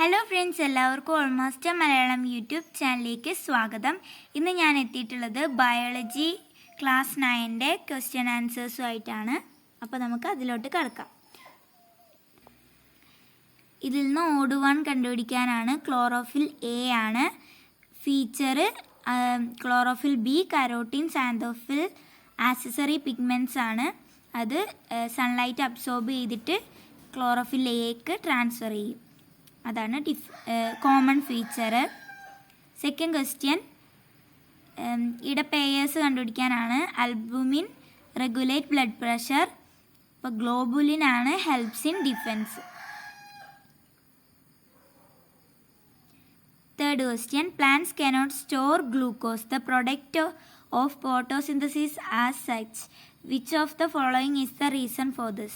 Hello friends, എല്ലാവർക്കും almost Malayalam YouTube ചാനലിലേക്ക് സ്വാഗതം. ഇന്ന് ഞാൻ എത്തിയിട്ടുള്ളത് ബയോളജി ക്ലാസ് 9 ക്വസ്റ്റ്യൻ ആൻസേഴ്സുമായിട്ടാണ്. അപ്പോൾ നമുക്ക് അതിലോട്ട് കിടക്കാം. ഇതിൽ നിന്ന് ഓഡ് 1 കണ്ടുപിടിക്കാനാണ്. ക്ലോറോഫിൽ എ ആണ് feature, chlorophyll B carotene, xanthophyll accessory pigments ആണ്. അത് സൺലൈറ്റ് അബ്സോർബ് ചെയ്തിട്ട് ക്ലോറോഫിൽ എക്ക് ട്രാൻസ്ഫർ ചെയ്യും. അതാണ് കോമൺ ഫീച്ചർ. സെക്കൻഡ് ക്വസ്റ്റ്യൻ, ഇവിടെ പേയേഴ്സ് കണ്ടുപിടിക്കാനാണ്. അൽബുമിൻ റെഗുലേറ്റ് ബ്ലഡ് പ്രഷർ, ഇപ്പോൾ ഗ്ലോബുലിൻ ആണ് helps in defence. Third question, plants cannot store glucose, the product of photosynthesis as such. Which of the following is the reason for this?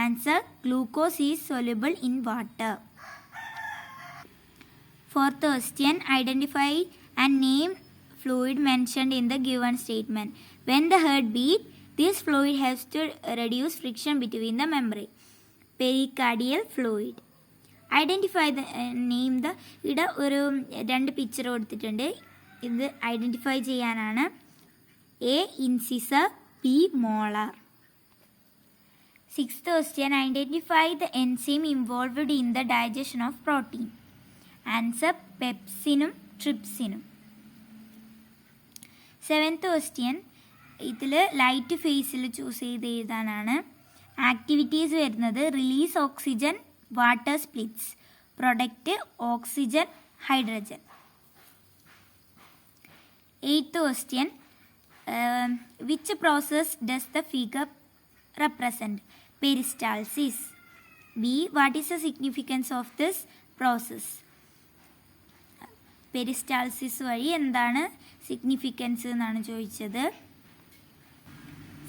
Answer: glucose is soluble in water. Fourth question, identify and name fluid mentioned in the given statement. When the heart beats, this fluid helps to reduce friction between the membrane. Pericardial fluid. Identify the name the ഇവിടെ ഒരു രണ്ട് picture കൊടുത്തിട്ടുണ്ട്. ഇത് identify ചെയ്യാനാണ്. A incisor, B molar. Sixth question, identify the enzyme involved in the digestion of protein. Answer: പെപ്സിനും ട്രിപ്സിനും. Seventh question, ഇതിൽ light ഫേസിൽ ചൂസ് ചെയ്ത് എഴുതാനാണ്. ആക്ടിവിറ്റീസ് വരുന്നത് release oxygen, water splits, product oxygen, hydrogen. Eighth question, which process does the figure represent? Peristalsis. B, what is the significance of this process? Peristalsis വഴി എന്താണ് significance എന്നാണ് ചോദിച്ചത്.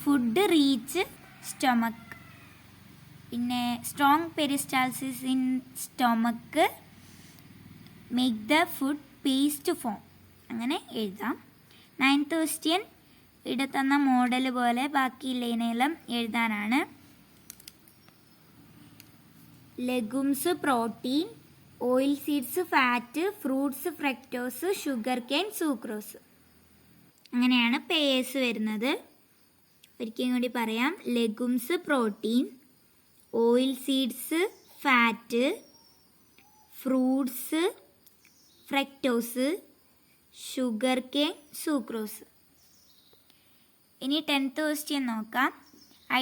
Food reach stomach. പിന്നെ strong peristalsis in stomach make the food paste form. അങ്ങനെ എഴുതാം. Ninth question, ഇവിടെ തന്ന model പോലെ ബാക്കിയുള്ളതിനെല്ലാം എഴുതാനാണ്. Legumes protein, oil seeds fat, fruits fructose, sugar cane sucrose. അങ്ങനെയാണ് പേയേഴ്സ് വരുന്നത്. ഒരിക്കലും കൂടി പറയാം. Legumes protein, oil seeds fat, fruits fructose, sugar cane sucrose. ഇനി 10th ക്വസ്റ്റ്യൻ നോക്കാം.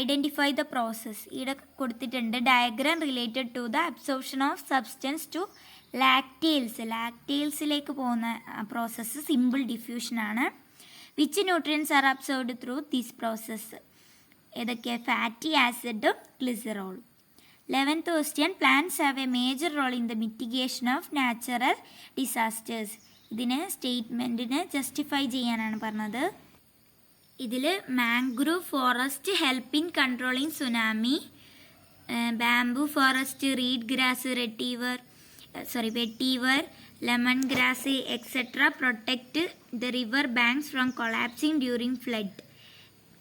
Identify the process. ഇവിടെ കൊടുത്തിട്ടുണ്ട് diagram related to the absorption of substance to lacteals. ലാക്റ്റേൽസിലേക്ക് പോകുന്ന പ്രോസസ്സ് സിമ്പിൾ ഡിഫ്യൂഷനാണ്. Which nutrients are absorbed through this process? ഏതൊക്കെ? Fatty ആസിഡും ഗ്ലിസറോളും. 11th question, plants have a major role in the mitigation of natural disasters. ഇതിന് സ്റ്റേറ്റ്മെൻറ്റിന് justify ചെയ്യാനാണ് പറഞ്ഞത്. ഇതിൽ mangrove forest help in controlling tsunami, bamboo forest, reed grass, vetiver, lemongrass etcetera protect the river banks from collapsing during flood.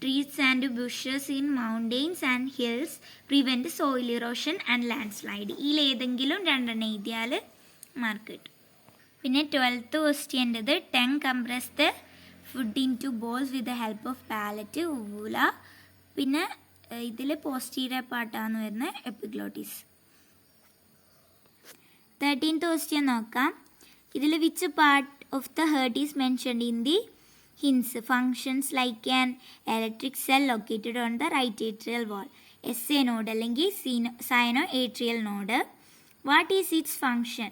Trees and bushes in mountains and hills prevent soil erosion and landslide. ഇതിലേതെങ്കിലും രണ്ടെണ്ണം എഴുതിയാൽ mark കിട്ടും. പിന്നെ 12th ക്വസ്റ്റ്യൻ്റെത്, tongue compress the food into bolus with the help of palate, ഊല. പിന്നെ ഇതിൽ posterior പാർട്ടാണ് വരുന്നത്, എപ്പിഗ്ലോട്ടിസ്. 13th ക്വസ്റ്റ്യൻ നോക്കാം. ഇതിൽ which part of the heart is mentioned in the hints? Functions like an electric cell located on the right atrial wall. SA node അല്ലെങ്കിൽ sino atrial node. What is its function?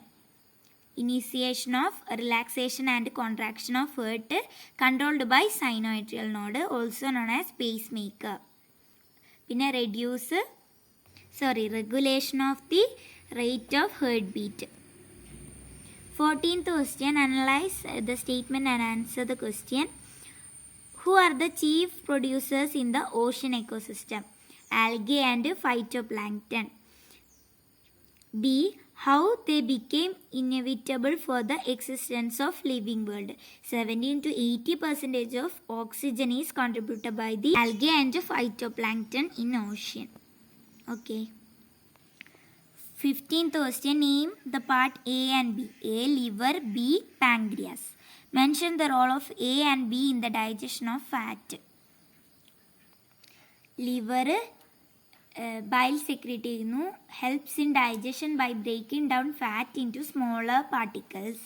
Initiation of relaxation and contraction of heart controlled by sinoatrial node, also known as pacemaker. പിന്നെ regulation of the rate of heartbeat. 14th question, analyze the statement and answer the question. Who are the chief producers in the ocean ecosystem? Algae and phytoplankton. B, how they became inevitable for the existence of living world. 17 to 80% of oxygen is contributed by the algae and phytoplankton in ocean. Okay. 15th question, name the part A and B. A, liver, B, pancreas. Mention the role of A and B in the digestion of fat. Liver bile secrete ചെയ്യുന്നു, helps in digestion by breaking down fat into smaller particles.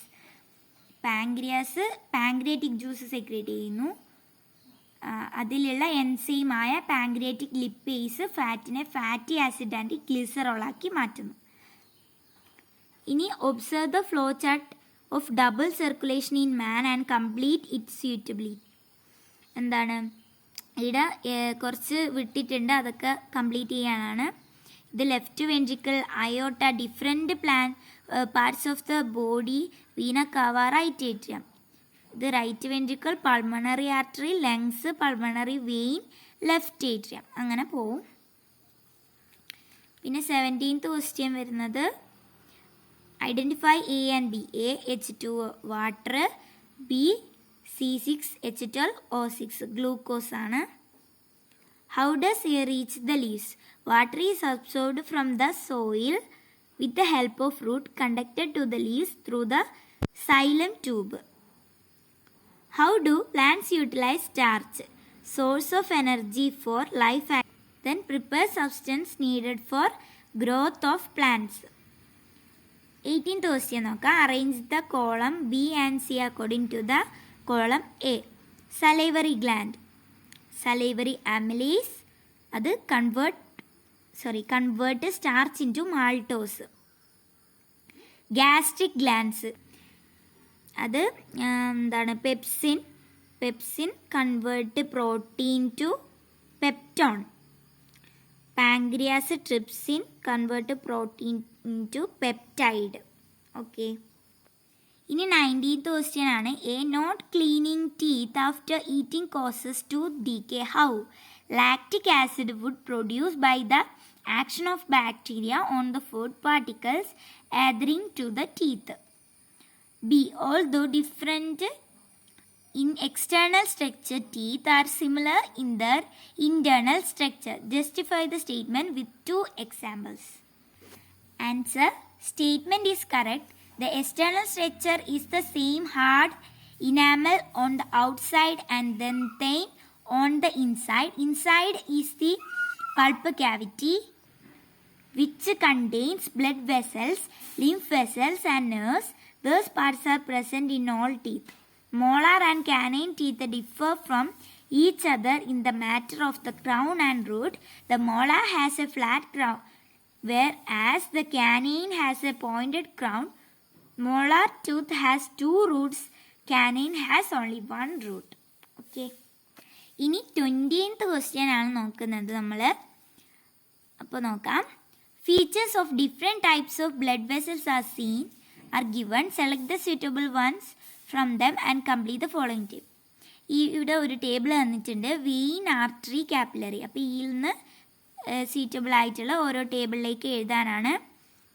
Pancreas pancreatic juice secrete ചെയ്യുന്നു, അതിലുള്ള എൻസൈമായ pancreatic lipase ഫാറ്റിനെ fatty acid and glycerol ആക്കി മാറ്റുന്നു. ഇനി observe the flow chart of double circulation in man and complete it suitability. എന്താണ് ഇവിടെ കുറച്ച് വിട്ടിട്ടുണ്ട്, അതൊക്കെ കംപ്ലീറ്റ് ചെയ്യാനാണ്. ഇത് left ventricle, aorta, different parts of the body, vena cava, right atrium. ഇത് right ventricle, pulmonary artery, lungs, pulmonary vein, left atrium, അങ്ങനെ പോവും. പിന്നെ 17th ക്വസ്റ്റ്യൻ വരുന്നത് identify A and B. A H2O water, B C6H12O6 glucose ആണ്. How does air reach the leaves? Water is absorbed from the soil with the help of root conducted to the leaves through the xylem tube. How do plants utilize starch? Source of energy for life action. Then prepare substance needed for growth of plants. 18th question നോക്കാം. Arrange the column B and C according to the column A. Salivary gland. Salivary amylase. അത് convert starch into maltose. Gastric glands. അത് എന്താണ് pepsin convert protein to peptone. Pancreas trypsin convert protein to peptide. Okay, ഇനി 19th question ആണ്. A not cleaning teeth after eating causes tooth decay. How? Lactic acid would produce by the action of bacteria on the food particles adhering to the teeth. B. Although different in external structure, teeth are similar in their internal structure. Justify the statement with 2 examples. Answer. Statement is correct. The external structure is the same hard enamel on the outside and then thin on the inside. Inside is the pulp cavity which contains blood vessels, lymph vessels and nerves. Those parts are present in all teeth. Molar and canine teeth differ from each other in the matter of the crown and root. The molar has a flat crown, whereas the canine has a pointed crown. Molar tooth has 2 roots. Canine has only 1 root. Okay. ഇനി 20th question ആണ് നോക്കുന്നത് നമ്മൾ. അപ്പോൾ നോക്കാം. Features of different types of blood vessels are given. Select the suitable ones from them and complete the following table. ഇവിടെ ഒരു table തന്നിട്ടുണ്ട്. Vein, artery, capillary. അപ്പോൾ ഇതിൽ നിന്ന് suitable ആയിട്ടുള്ള ഓരോ ടേബിളിലേക്ക് എഴുതാനാണ്.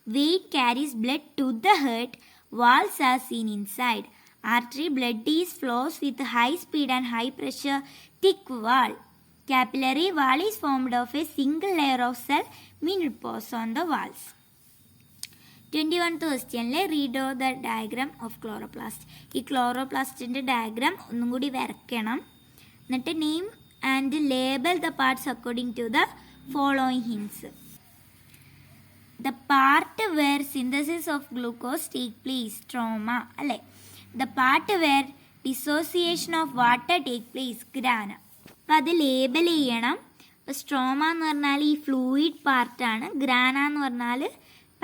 Vein carries blood to the heart. Walls are seen inside. Artery, blood flows with high speed and high pressure, thick wall. Capillary, wall is formed of a single layer of cell minute on the walls. 21th ക്വസ്റ്റ്യനിൽ read the diagram of chloroplast. ഈ ക്ലോറോപ്ലാസ്റ്റിൻ്റെ diagram ഒന്നും കൂടി വരയ്ക്കണം. എന്നിട്ട് name and label the parts according to the following hints. The part where synthesis of glucose take place, stroma അല്ലേ. The part where dissociation of water take place, grana. അപ്പം അത് label ചെയ്യണം. സ്ട്രോമ എന്ന് പറഞ്ഞാൽ ഈ ഫ്ലൂയിഡ് പാർട്ടാണ്. Grana എന്ന് പറഞ്ഞാൽ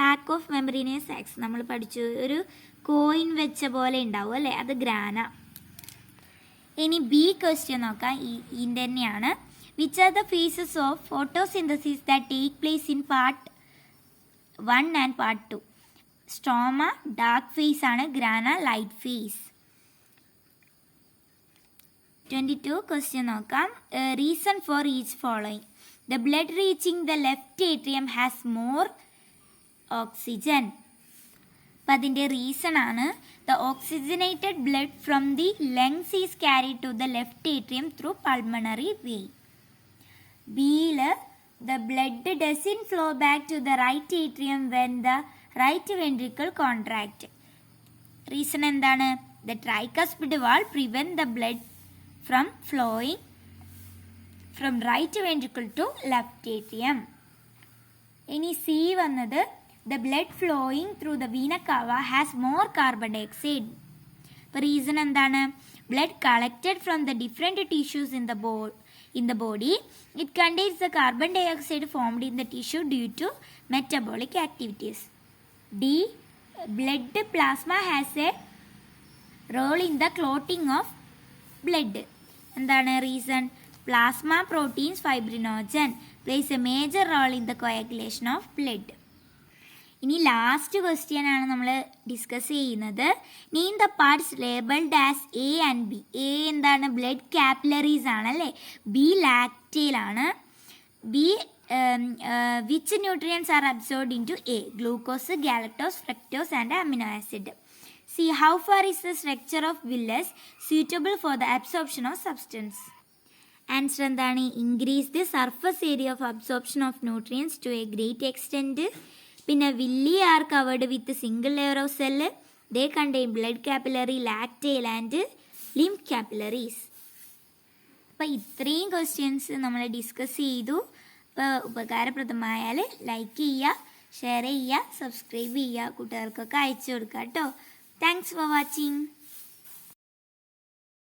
പാക്ക് ഓഫ് മെമ്പറിനസ് സാക്സ്. നമ്മൾ പഠിച്ചു, ഒരു കോയിൻ വെച്ച പോലെ ഉണ്ടാവും അല്ലേ, അത് ഗ്രാന. ഇനി ബി ക്വസ്റ്റ്യൻ നോക്കാം. ഇതിൻ്റെ തന്നെയാണ്. Which are the phases of photosynthesis that take place in part 1 and part 2? Stroma dark phase ആണ്, ഗ്രാന ലൈറ്റ് ഫേസ്. 22 ക്വസ്റ്റ്യൻ നോക്കാം. Reason for each following. The blood reaching the left atrium has more oxygen. അപ്പം അതിൻ്റെ reason ആണ് the oxygenated blood from the lungs is carried to the left atrium through pulmonary vein. ബിയിൽ the blood doesn't flow back to the right atrium when the right ventricle contract. Reason എന്താണ്? The tricuspid wall prevent the blood from flowing from right ventricle to left atrium. ഇനി C വന്നത് the blood flowing through the vena cava has more carbon dioxide. അപ്പോൾ reason എന്താണ്? Blood collected from the different tissues in the body, it contains the carbon dioxide formed in the tissue due to metabolic activities. D. Blood plasma has a role in the clotting of blood. എന്താണ് reason? Plasma proteins fibrinogen plays a major role in the coagulation of blood. ഇനി last question ആണ് നമ്മൾ discuss ചെയ്യുന്നത്. Name the parts labelled as A and B. A എന്താണ്? Blood capillaries ആണല്ലേ. B ലാക്റ്റേലാണ്. B which nutrients are absorbed into A? Glucose, galactose, fructose and amino acid. C how far is the structure of villus suitable for the absorption of substance? Answer എന്താണ്? Increase the surface area of absorption of nutrients to a great extent. പിന്നെ villi R covered with single layer of cell. They contain blood capillary, lacteal and lymph capillaries. അപ്പോൾ ഇത്രയും questions നമ്മൾ discuss ചെയ്തു. അപ്പോൾ ഉപകാരപ്രദമായാൽ like ചെയ്യുക, share ചെയ്യുക, subscribe ചെയ്യുക, കൂട്ടുകാർക്കൊക്കെ അയച്ചു കൊടുക്കുക കേട്ടോ. Thanks for watching.